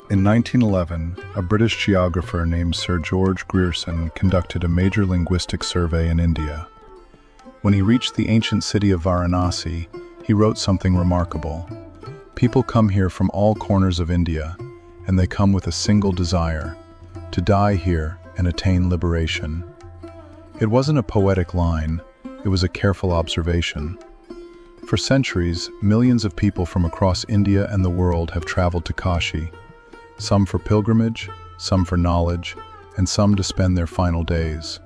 In 1911, a British geographer named Sir George Grierson conducted a major linguistic survey in India. When he reached the ancient city of Varanasi, he wrote something remarkable. People come here from all corners of India, and they come with a single desire, to die here and attain liberation. It wasn't a poetic line, it was a careful observation. For centuries, millions of people from across India and the world have traveled to Kashi, some for pilgrimage, some for knowledge, and some to spend their final days.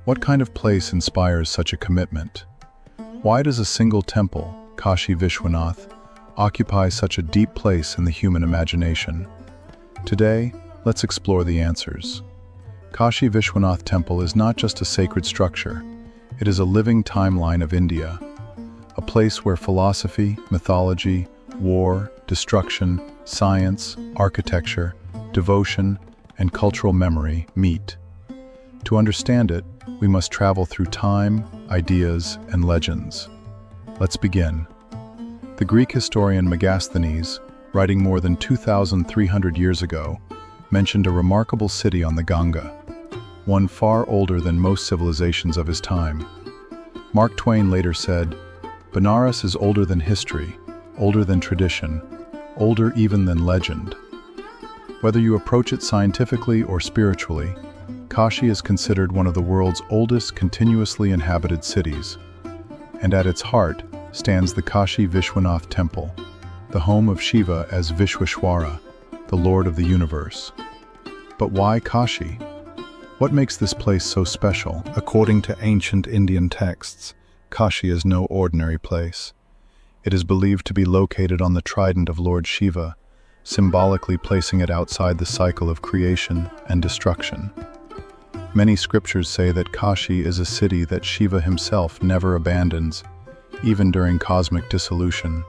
What kind of place inspires such a commitment? Why does a single temple, Kashi Vishwanath, occupy such a deep place in the human imagination? Today, let's explore the answers. Kashi Vishwanath Temple is not just a sacred structure, it is a living timeline of India, a place where philosophy, mythology, war, destruction, science, architecture, devotion, and cultural memory meet. To understand it, we must travel through time, ideas, and legends. Let's begin. The Greek historian Megasthenes, writing more than 2,300 years ago, mentioned a remarkable city on the Ganga, one far older than most civilizations of his time. Mark Twain later said, "Benares is older than history, older than tradition, older even than legend." Whether you approach it scientifically or spiritually, Kashi is considered one of the world's oldest continuously inhabited cities. And at its heart stands the Kashi Vishwanath Temple, the home of Shiva as Vishweshwara, the Lord of the universe. But why Kashi? What makes this place so special? According to ancient Indian texts, Kashi is no ordinary place. It is believed to be located on the trident of Lord Shiva, symbolically placing it outside the cycle of creation and destruction. Many scriptures say that Kashi is a city that Shiva himself never abandons, even during cosmic dissolution.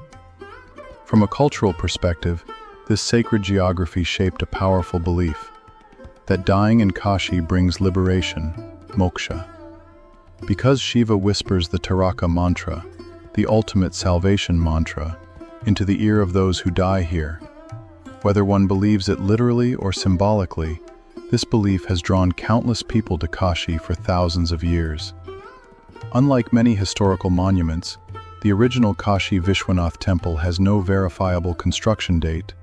From a cultural perspective, this sacred geography shaped a powerful belief that dying in Kashi brings liberation, moksha. Because Shiva whispers the Taraka mantra, the ultimate salvation mantra, into the ear of those who die here. Whether one believes it literally or symbolically, this belief has drawn countless people to Kashi for thousands of years. Unlike many historical monuments, the original Kashi Vishwanath Temple has no verifiable construction date.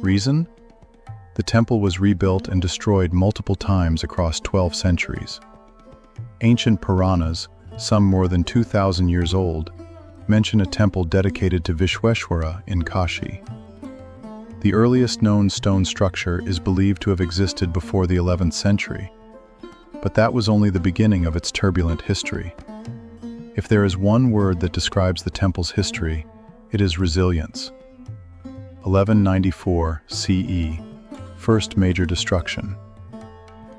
Reason? The temple was rebuilt and destroyed multiple times across 12 centuries. Ancient Puranas, some more than 2,000 years old, mention a temple dedicated to Vishweshwara in Kashi. The earliest known stone structure is believed to have existed before the 11th century, but that was only the beginning of its turbulent history. If there is one word that describes the temple's history, it is resilience. 1194 CE, first major destruction.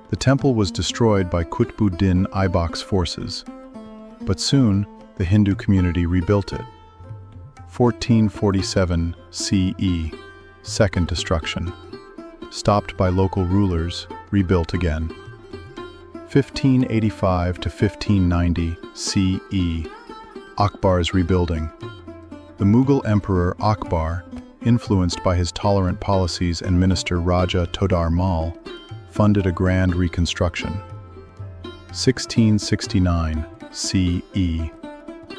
The temple was destroyed by Qutbuddin Aibak's forces, but soon the Hindu community rebuilt it. 1447 CE, second destruction. Stopped by local rulers, rebuilt again. 1585 to 1590 CE, Akbar's rebuilding. The Mughal Emperor Akbar, influenced by his tolerant policies and minister Raja Todar Mal, funded a grand reconstruction. 1669 CE,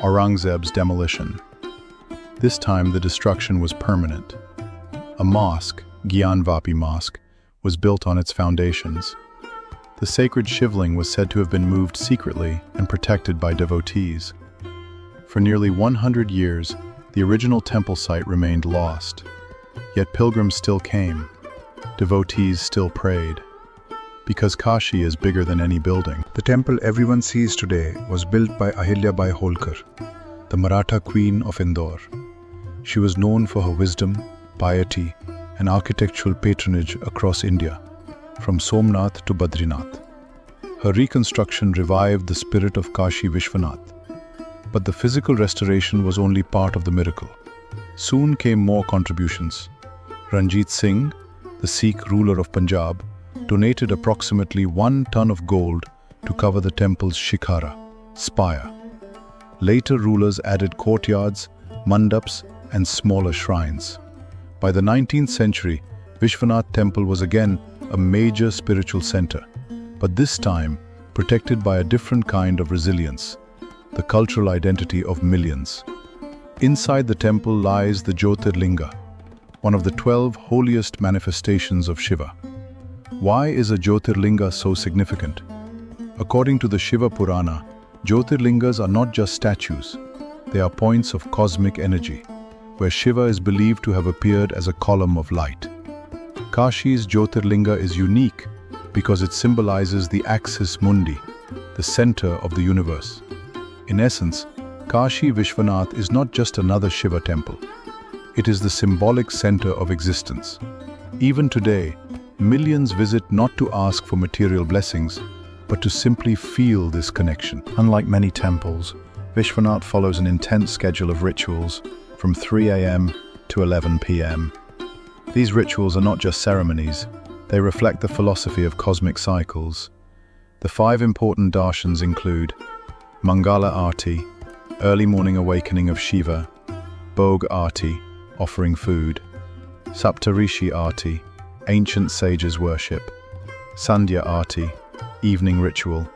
Aurangzeb's demolition. This time the destruction was permanent. A mosque, Gyanvapi Mosque, was built on its foundations. The sacred shivling was said to have been moved secretly and protected by devotees. For nearly 100 years, the original temple site remained lost. Yet pilgrims still came. Devotees still prayed. Because Kashi is bigger than any building. The temple everyone sees today was built by Ahilyabai Holkar, the Maratha queen of Indore. She was known for her wisdom, piety, and architectural patronage across India, from Somnath to Badrinath. Her reconstruction revived the spirit of Kashi Vishwanath. But the physical restoration was only part of the miracle. Soon came more contributions. Ranjit Singh, the Sikh ruler of Punjab, donated approximately 1 ton of gold to cover the temple's shikhara, spire. Later rulers added courtyards, mandaps, and smaller shrines. By the 19th century, Vishwanath Temple was again a major spiritual center, but this time protected by a different kind of resilience, the cultural identity of millions. Inside the temple lies the Jyotirlinga, one of the 12 holiest manifestations of Shiva. Why is a Jyotirlinga so significant? According to the Shiva Purana, Jyotirlingas are not just statues, they are points of cosmic energy, where Shiva is believed to have appeared as a column of light. Kashi's Jyotirlinga is unique because it symbolizes the axis mundi, the center of the universe. In essence, Kashi Vishwanath is not just another Shiva temple. It is the symbolic center of existence. Even today, millions visit not to ask for material blessings, but to simply feel this connection. Unlike many temples, Vishwanath follows an intense schedule of rituals from 3 a.m. to 11 p.m. These rituals are not just ceremonies, they reflect the philosophy of cosmic cycles. The 5 important darshans include Mangala Aarti, early morning awakening of Shiva; Bhog Aarti, offering food; Saptarishi Aarti, ancient sages worship; Sandhya Aarti, evening ritual;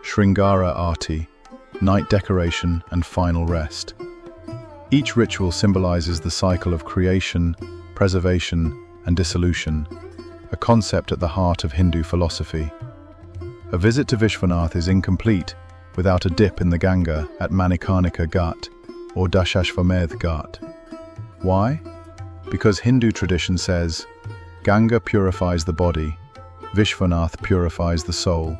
Shringara Aarti, night decoration and final rest. Each ritual symbolizes the cycle of creation, preservation, and dissolution, a concept at the heart of Hindu philosophy. A visit to Vishwanath is incomplete without a dip in the Ganga at Manikarnika Ghat or Dashashvamedh Ghat. Why? Because Hindu tradition says, Ganga purifies the body, Vishwanath purifies the soul.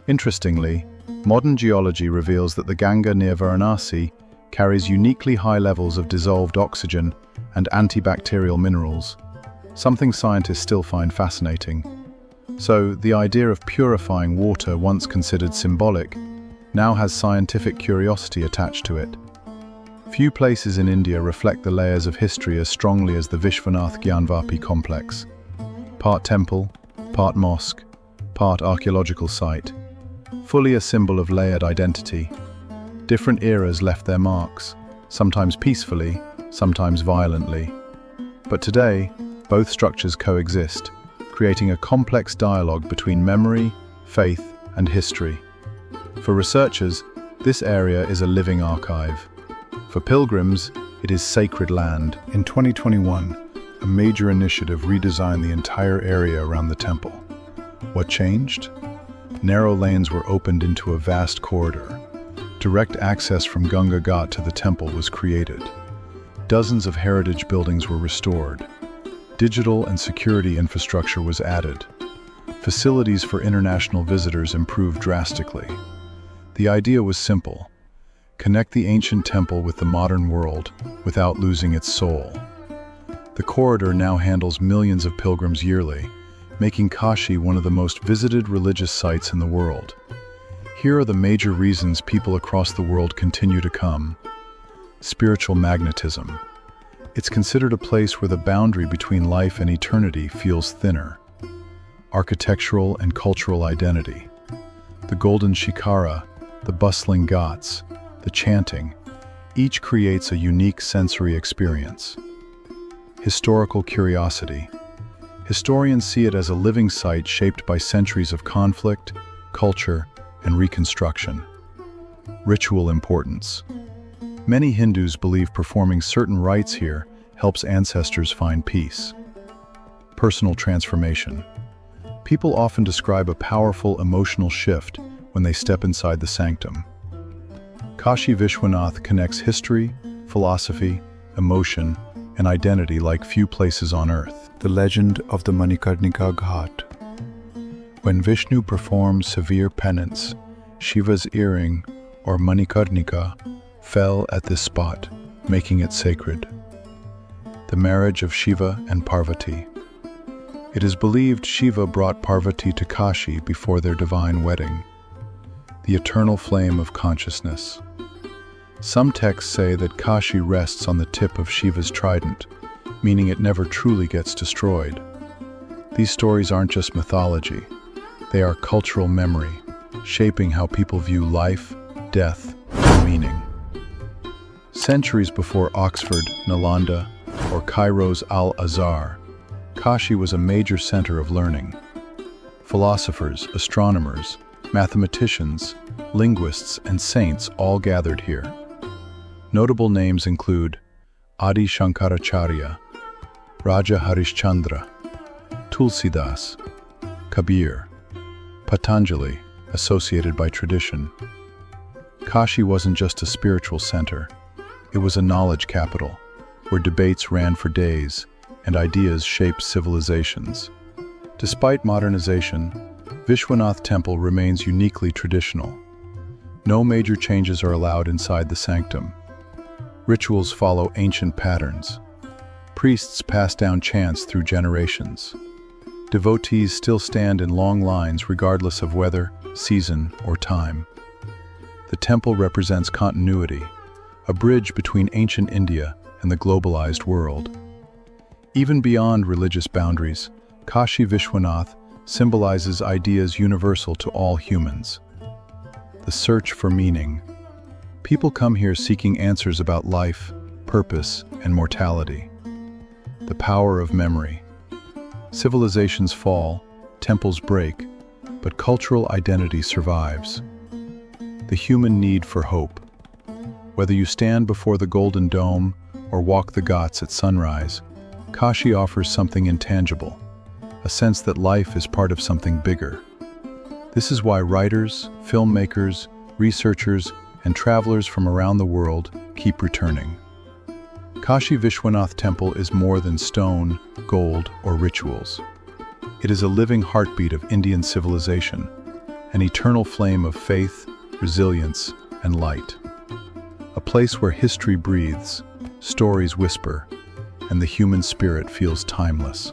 Interestingly, modern geology reveals that the Ganga near Varanasi carries uniquely high levels of dissolved oxygen and antibacterial minerals, something scientists still find fascinating. So, the idea of purifying water, once considered symbolic, now has scientific curiosity attached to it. Few places in India reflect the layers of history as strongly as the Vishwanath Gyanvapi complex. Part temple, part mosque, part archaeological site, fully a symbol of layered identity. Different eras left their marks, sometimes peacefully, sometimes violently. But today, both structures coexist, creating a complex dialogue between memory, faith, and history. For researchers, this area is a living archive. For pilgrims, it is sacred land. In 2021, a major initiative redesigned the entire area around the temple. What changed? Narrow lanes were opened into a vast corridor. Direct access from Ganga Ghat to the temple was created. Dozens of heritage buildings were restored. Digital and security infrastructure was added. Facilities for international visitors improved drastically. The idea was simple: connect the ancient temple with the modern world without losing its soul. The corridor now handles millions of pilgrims yearly, making Kashi one of the most visited religious sites in the world. Here are the major reasons people across the world continue to come. Spiritual magnetism. It's considered a place where the boundary between life and eternity feels thinner. Architectural and cultural identity. The golden shikhara, the bustling ghats, the chanting, each creates a unique sensory experience. Historical curiosity. Historians see it as a living site shaped by centuries of conflict, culture, and reconstruction. Ritual importance. Many Hindus believe performing certain rites here helps ancestors find peace. Personal transformation. People often describe a powerful emotional shift when they step inside the sanctum. Kashi Vishwanath connects history, philosophy, emotion, and identity like few places on earth. The legend of the Manikarnika Ghat. When Vishnu performed severe penance, Shiva's earring, or Manikarnika, fell at this spot, making it sacred. The marriage of Shiva and Parvati. It is believed Shiva brought Parvati to Kashi before their divine wedding. The eternal flame of consciousness. Some texts say that Kashi rests on the tip of Shiva's trident, meaning it never truly gets destroyed. These stories aren't just mythology, they are cultural memory, shaping how people view life, death, and meaning. Centuries before Oxford, Nalanda, or Cairo's Al-Azhar, Kashi was a major center of learning. Philosophers, astronomers, mathematicians, linguists, and saints all gathered here. Notable names include Adi Shankaracharya, Raja Harishchandra, Tulsidas, Kabir, Patanjali, associated by tradition. Kashi wasn't just a spiritual center, it was a knowledge capital, where debates ran for days and ideas shaped civilizations. Despite modernization, Vishwanath Temple remains uniquely traditional. No major changes are allowed inside the sanctum. Rituals follow ancient patterns. Priests pass down chants through generations. Devotees still stand in long lines regardless of weather, season, or time. The temple represents continuity, a bridge between ancient India and the globalized world. Even beyond religious boundaries, Kashi Vishwanath symbolizes ideas universal to all humans. The search for meaning. People come here seeking answers about life, purpose, and mortality. The power of memory. Civilizations fall, temples break, but cultural identity survives. The human need for hope. Whether you stand before the Golden Dome or walk the Ghats at sunrise, Kashi offers something intangible, a sense that life is part of something bigger. This is why writers, filmmakers, researchers, and travelers from around the world keep returning. Kashi Vishwanath Temple is more than stone, gold, or rituals. It is a living heartbeat of Indian civilization, an eternal flame of faith, resilience, and light. A place where history breathes, stories whisper, and the human spirit feels timeless.